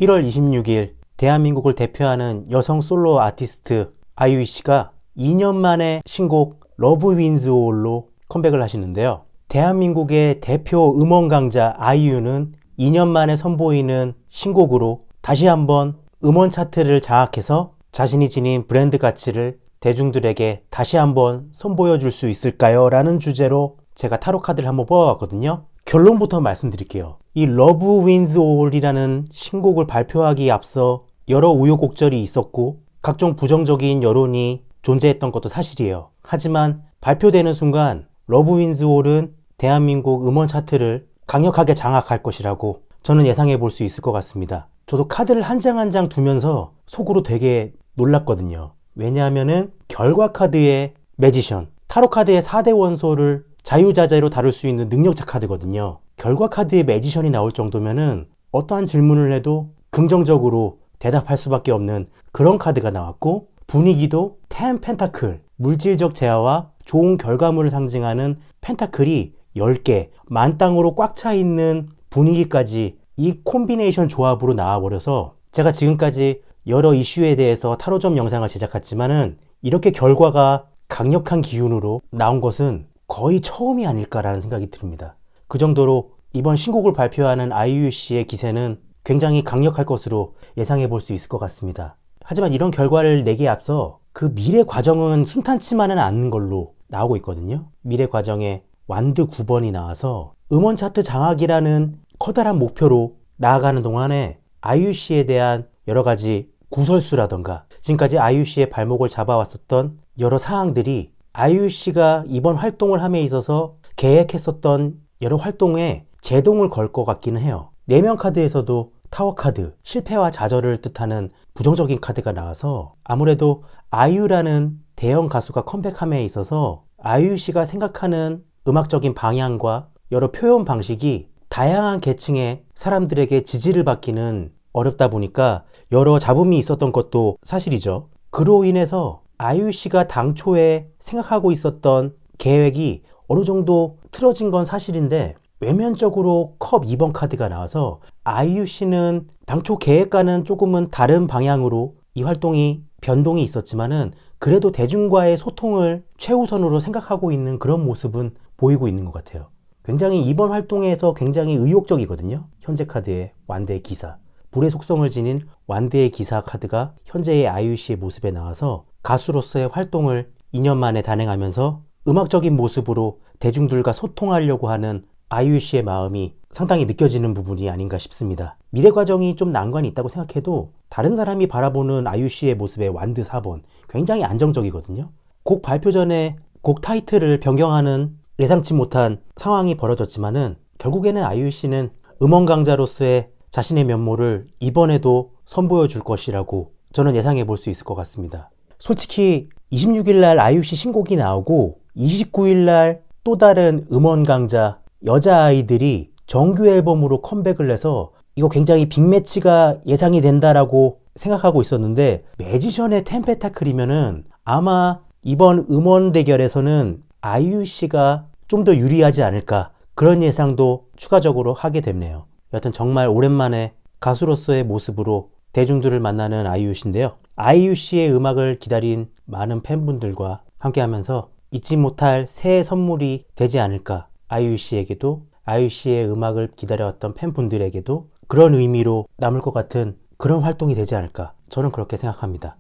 1월 26일 대한민국을 대표하는 여성 솔로 아티스트 아이유 씨가 2년 만에 신곡 러브 윈즈 올로 컴백을 하시는데요. 대한민국의 대표 음원 강자 아이유는 2년 만에 선보이는 신곡으로 다시 한번 음원 차트를 장악해서 자신이 지닌 브랜드 가치를 대중들에게 다시 한번 선보여 줄 수 있을까요? 라는 주제로 제가 타로 카드를 한번 뽑아봤거든요. 결론부터 말씀드릴게요. 이 러브 윈즈 올이라는 신곡을 발표하기에 앞서 여러 우여곡절이 있었고 각종 부정적인 여론이 존재했던 것도 사실이에요. 하지만 발표되는 순간 러브 윈즈 올은 대한민국 음원 차트를 강력하게 장악할 것이라고 저는 예상해 볼 수 있을 것 같습니다. 저도 카드를 한 장 한 장 두면서 속으로 되게 놀랐거든요. 왜냐하면은 결과 카드의 매지션, 타로 카드의 4대 원소를 자유자재로 다룰 수 있는 능력자 카드거든요. 결과 카드의 매지션이 나올 정도면은 어떠한 질문을 해도 긍정적으로 대답할 수밖에 없는 그런 카드가 나왔고, 분위기도 10 펜타클, 물질적 재화와 좋은 결과물을 상징하는 펜타클이 10개, 만땅으로 꽉 차 있는 분위기까지 이 콤비네이션 조합으로 나와버려서 제가 지금까지 여러 이슈에 대해서 타로점 영상을 제작했지만은 이렇게 결과가 강력한 기운으로 나온 것은 거의 처음이 아닐까라는 생각이 듭니다. 그 정도로 이번 신곡을 발표하는 아이유 씨의 기세는 굉장히 강력할 것으로 예상해 볼 수 있을 것 같습니다. 하지만 이런 결과를 내기에 앞서 그 미래 과정은 순탄치만은 않은 걸로 나오고 있거든요. 미래 과정에 완드 9번이 나와서 음원 차트 장악이라는 커다란 목표로 나아가는 동안에 아이유 씨에 대한 여러 가지 구설수라던가 지금까지 아이유 씨의 발목을 잡아왔었던 여러 사항들이 아이유 씨가 이번 활동을 함에 있어서 계획했었던 여러 활동에 제동을 걸 것 같기는 해요. 내면 카드에서도 타워 카드, 실패와 좌절을 뜻하는 부정적인 카드가 나와서 아무래도 아이유라는 대형 가수가 컴백함에 있어서 아이유 씨가 생각하는 음악적인 방향과 여러 표현 방식이 다양한 계층의 사람들에게 지지를 받기는 어렵다 보니까 여러 잡음이 있었던 것도 사실이죠. 그로 인해서 아이유 씨가 당초에 생각하고 있었던 계획이 어느 정도 틀어진 건 사실인데 외면적으로 컵 2번 카드가 나와서 아이유 씨는 당초 계획과는 조금은 다른 방향으로 이 활동이 변동이 있었지만은 그래도 대중과의 소통을 최우선으로 생각하고 있는 그런 모습은 보이고 있는 것 같아요. 굉장히 이번 활동에서 굉장히 의욕적이거든요. 현재 카드의 완대의 기사, 불의 속성을 지닌 완대의 기사 카드가 현재의 아이유 씨의 모습에 나와서 가수로서의 활동을 2년 만에 단행하면서 음악적인 모습으로 대중들과 소통하려고 하는 아이유 씨의 마음이 상당히 느껴지는 부분이 아닌가 싶습니다. 미래 과정이 좀 난관이 있다고 생각해도 다른 사람이 바라보는 아이유 씨의 모습의 완드 4번 굉장히 안정적이거든요. 곡 발표 전에 곡 타이틀을 변경하는 예상치 못한 상황이 벌어졌지만은 결국에는 아이유 씨는 음원 강자로서의 자신의 면모를 이번에도 선보여 줄 것이라고 저는 예상해 볼 수 있을 것 같습니다. 솔직히 26일 날 아이유 씨 신곡이 나오고 29일 날 또 다른 음원 강자 여자아이들이 정규 앨범으로 컴백을 해서 이거 굉장히 빅매치가 예상이 된다라고 생각하고 있었는데 매지션의 템페타클이면은 아마 이번 음원 대결에서는 아이유 씨가 좀 더 유리하지 않을까 그런 예상도 추가적으로 하게 됐네요. 여하튼 정말 오랜만에 가수로서의 모습으로 대중들을 만나는 아이유 씨인데요. 아이유 씨의 음악을 기다린 많은 팬분들과 함께하면서 잊지 못할 새해 선물이 되지 않을까. 아이유 씨에게도 아이유 씨의 음악을 기다려왔던 팬분들에게도 그런 의미로 남을 것 같은 그런 활동이 되지 않을까. 저는 그렇게 생각합니다.